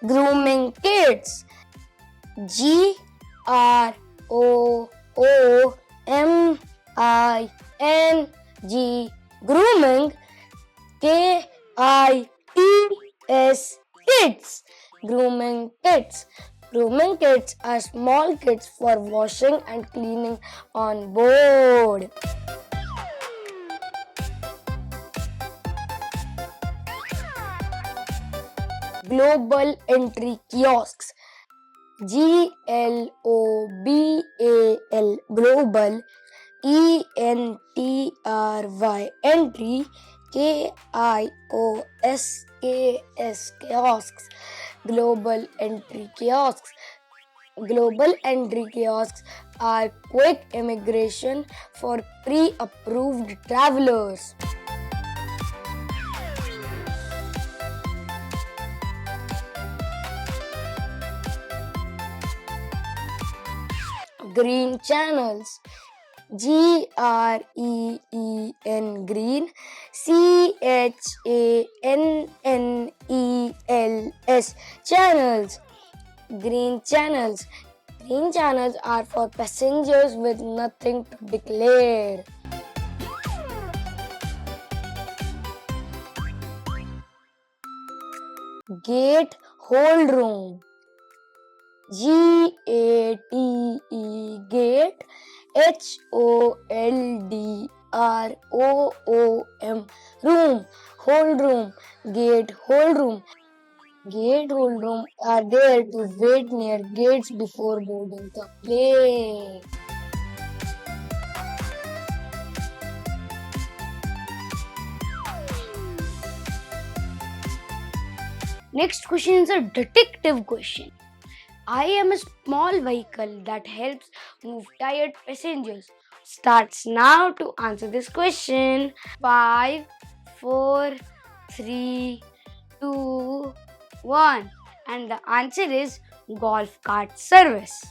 Grooming Kits. Grooming. Grooming. Kits. Kids. Grooming Kits. Grooming kits are small kits for washing and cleaning on board. Global Entry Kiosks. GLOBAL. Global. ENTRY. Entry. KIOSKS. Kiosks. Global Entry Kiosks. Global Entry Kiosks are quick immigration for pre-approved travelers. Green channels. GREEN. Green. CHANNELS. Channels. Green channels. Green channels are for passengers with nothing to declare. Gate Holdroom. GATE. Gate. HOLDROOM. Room. Holdroom. Gate Holdroom. Gate Holdroom are there to wait near gates before boarding the plane. Next question is a detective question. I am a small vehicle that helps move tired passengers. Starts now to answer this question. 5, 4, 3, 2, 1. And the answer is golf cart service.